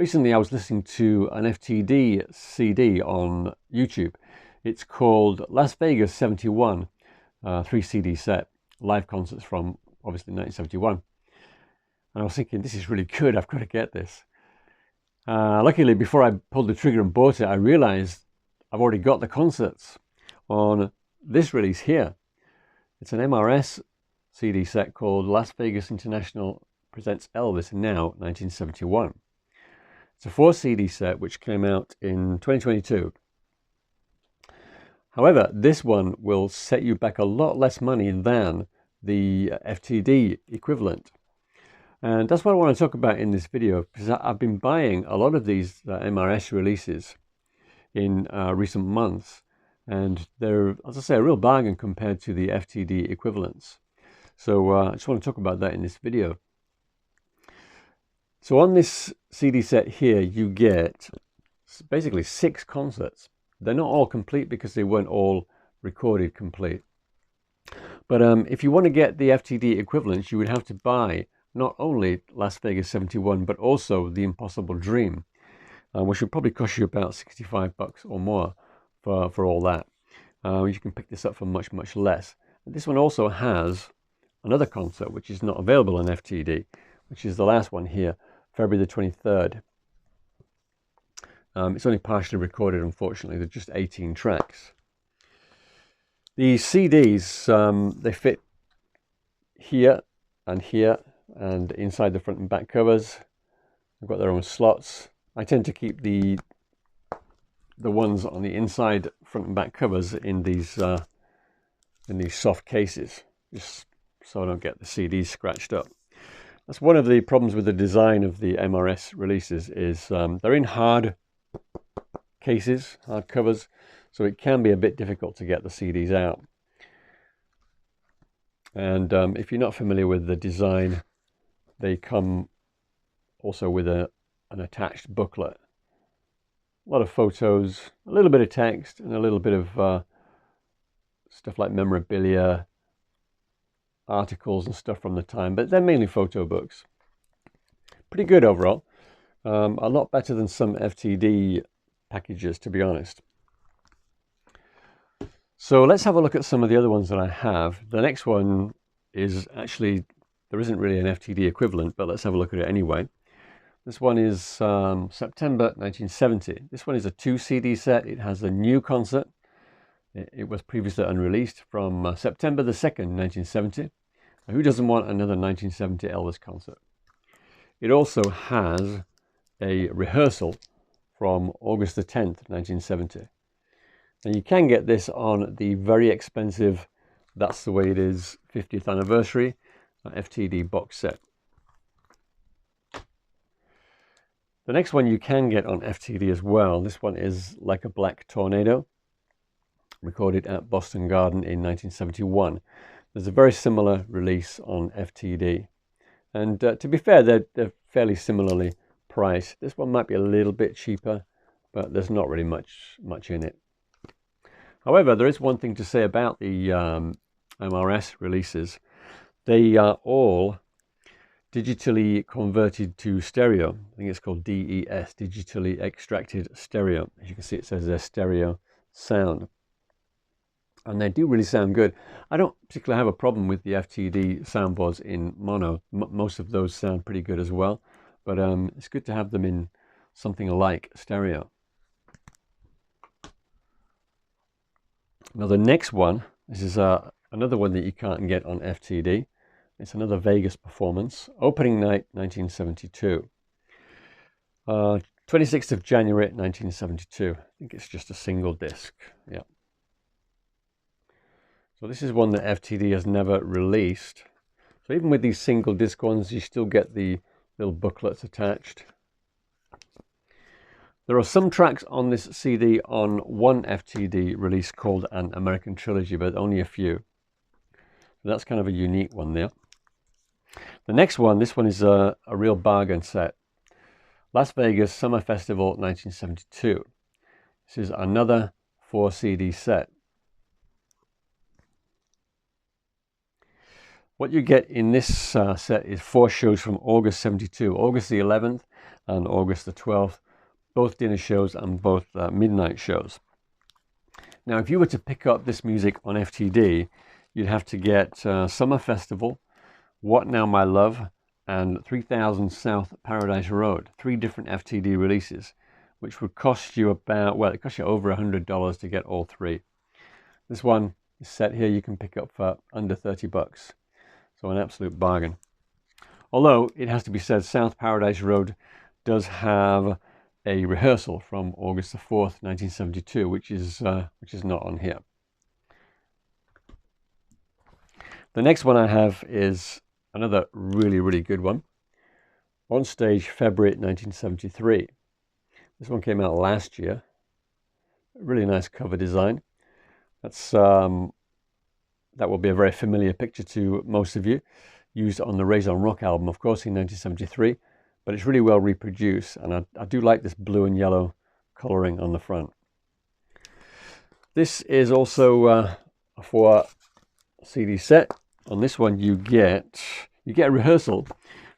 Recently I was listening to an FTD CD on YouTube. It's called Las Vegas 71, 3 CD set, live concerts from obviously 1971. And I was thinking, this is really good, I've got to get this. Luckily, before I pulled the trigger and bought it, I realized I've already got the concerts on this release here. It's an MRS CD set called Las Vegas International Presents Elvis Now 1971. It's a 4 CD set which came out in 2022. However, this one will set you back a lot less money than the FTD equivalent. And that's what I want to talk about in this video, because I've been buying a lot of these MRS releases in recent months, and they're, as I say, a real bargain compared to the FTD equivalents. So I just want to talk about that in this video. So on this CD set here, you get basically 6 concerts. They're not all complete because they weren't all recorded complete. But if you want to get the FTD equivalents, you would have to buy not only Las Vegas 71, but also The Impossible Dream, which would probably cost you about 65 bucks or more for all that. You can pick this up for much, much less. And this one also has another concert, which is not available on FTD, which is the last one here, February the 23rd. It's only partially recorded, unfortunately. They're just 18 tracks. The CDs, they fit here and inside the front and back covers. They've got their own slots. I tend to keep the ones on the inside front and back covers in these soft cases, just so I don't get the CDs scratched up. That's one of the problems with the design of the MRS releases, is they're in hard cases, hard covers, so it can be a bit difficult to get the CDs out. And if you're not familiar with the design, they come also with an attached booklet. A lot of photos, a little bit of text, and a little bit of stuff like memorabilia, articles and stuff from the time, but they're mainly photo books. Pretty good overall. A lot better than some FTD packages, to be honest. So let's have a look at some of the other ones that I have. The next one is actually, there isn't really an FTD equivalent, but let's have a look at it anyway. This one is September 1970. This one is a 2 CD set. It has a new concert. It was previously unreleased from September the 2nd, 1970. Who doesn't want another 1970 Elvis concert? It also has a rehearsal from August the 10th, 1970. And you can get this on the very expensive That's the Way It Is 50th anniversary FTD box set. The next one you can get on FTD as well. This one is Like a Black Tornado, recorded at Boston Garden in 1971. There's a very similar release on FTD. And to be fair, they're fairly similarly priced. This one might be a little bit cheaper, but there's not really much in it. However, there is one thing to say about the MRS releases. They are all digitally converted to stereo. I think it's called DES, digitally extracted stereo. As you can see, it says their stereo sound. And they do really sound good. I don't particularly have a problem with the FTD soundboards in mono. Most of those sound pretty good as well. But it's good to have them in something like stereo. Now the next one, this is another one that you can't get on FTD. It's another Vegas performance. Opening night, 1972. 26th of January, 1972. I think it's just a single disc. Yeah. So this is one that FTD has never released. So even with these single disc ones, you still get the little booklets attached. There are some tracks on this CD on one FTD release called An American Trilogy, but only a few. So that's kind of a unique one there. The next one, this one is a real bargain set. Las Vegas Summer Festival 1972. This is another 4 CD set. What you get in this set is 4 shows from August 72, August the 11th and August the 12th, both dinner shows and both midnight shows. Now, if you were to pick up this music on FTD, you'd have to get Summer Festival, What Now My Love, and 3000 South Paradise Road, 3 different FTD releases, which would cost you about, well, it costs you over $100 to get all 3. This one, this set here, you can pick up for under 30 bucks. So an absolute bargain. Although it has to be said, South Paradise Road does have a rehearsal from August the 4th, 1972, which is not on here. The next one I have is another really good one. On Stage, February 1973. This one came out last year. Really nice cover design. That's that will be a very familiar picture to most of you, used on the Raison Rock album, of course, in 1973, but it's really well reproduced, and I do like this blue and yellow coloring on the front. This is also a 4 CD set. On this one you get a rehearsal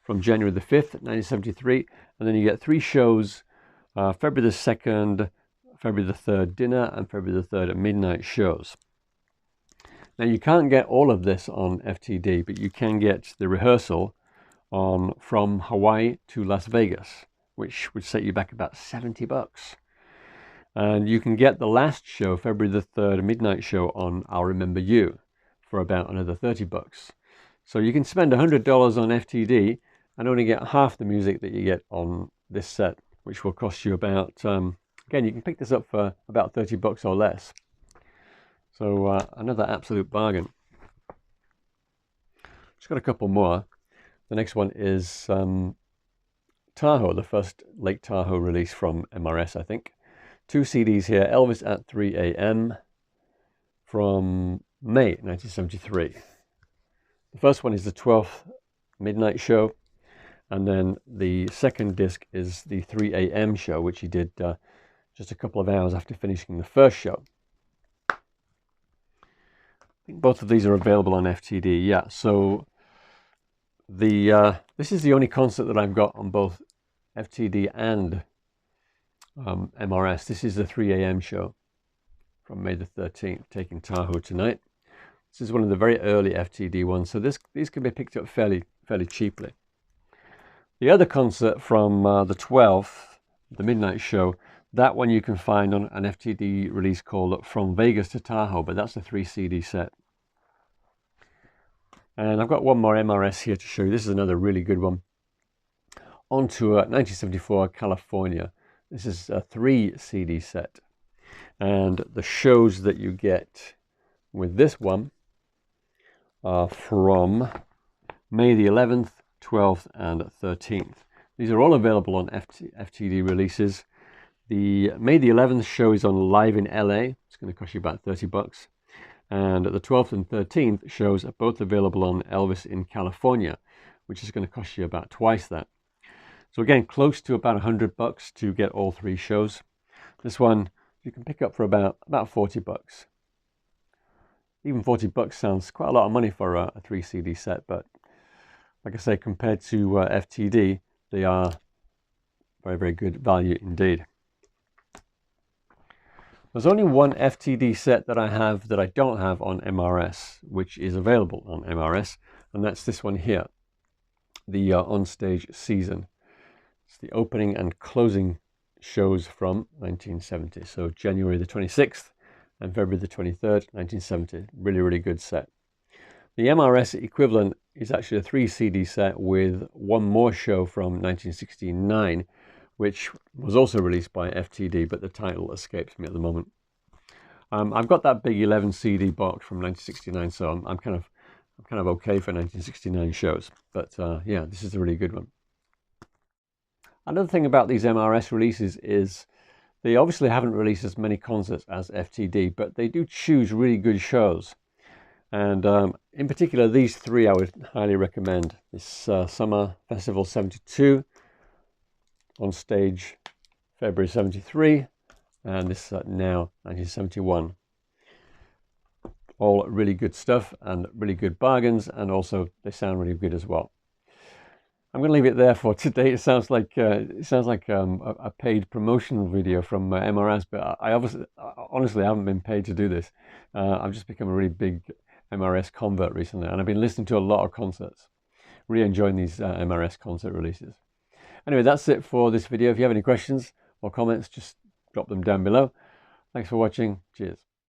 from January the 5th, 1973, and then you get 3 shows, February the 2nd, February the 3rd dinner, and February the 3rd midnight shows. Now, you can't get all of this on FTD, but you can get the rehearsal on From Hawaii to Las Vegas, which would set you back about 70 bucks. And you can get the last show, February the 3rd midnight show, on I'll Remember You for about another 30 bucks. So you can spend $100 on FTD and only get half the music that you get on this set, which will cost you about, again, you can pick this up for about 30 bucks or less. So another absolute bargain. Just got a couple more. The next one is Tahoe, the first Lake Tahoe release from MRS, I think. 2 CDs here, Elvis at 3 a.m. from May 1973. The first one is the 12th midnight show, and then the second disc is the 3 a.m. show, which he did just a couple of hours after finishing the first show. I think both of these are available on FTD. Yeah, so this is the only concert that I've got on both FTD and MRS. This is the 3 a.m. show from May the 13th, taking Tahoe tonight. This is one of the very early FTD ones, so these can be picked up fairly cheaply. The other concert from the 12th, the midnight show, that one you can find on an FTD release called From Vegas to Tahoe, but that's a 3 CD set. And I've got one more MRS here to show you. This is another really good one. On tour, 1974, California. This is a 3 CD set. And the shows that you get with this one are from May the 11th, 12th, and 13th. These are all available on FTD releases. The May the 11th show is on Live in LA. It's going to cost you about 30 bucks. And the 12th and 13th shows are both available on Elvis in California, which is going to cost you about twice that. So again, close to about 100 bucks to get all 3 shows. This one you can pick up for about 40 bucks. Even 40 bucks sounds quite a lot of money for a 3 CD set, but like I say, compared to FTD, they are very good value indeed. There's only one FTD set that I have that I don't have on MRS, which is available on MRS, and that's this one here, the On-Stage Season. It's the opening and closing shows from 1970, so January the 26th and February the 23rd, 1970. Really good set. The MRS equivalent is actually a 3 CD set with one more show from 1969, which was also released by FTD, but the title escapes me at the moment. I've got that big 11 CD box from 1969, so I'm kind of okay for 1969 shows. But yeah, this is a really good one. Another thing about these MRS releases is they obviously haven't released as many concerts as FTD, but they do choose really good shows. And in particular, these 3 I would highly recommend. This Summer Festival 72, On Stage February 73, and this Now 1971. All really good stuff and really good bargains, and also they sound really good as well. I'm going to leave it there for today. It sounds like a paid promotional video from MRS, but honestly, I haven't been paid to do this. I've just become a really big MRS convert recently, and I've been listening to a lot of concerts. Really enjoying these MRS concert releases. Anyway, that's it for this video. If you have any questions or comments, just drop them down below. Thanks for watching. Cheers.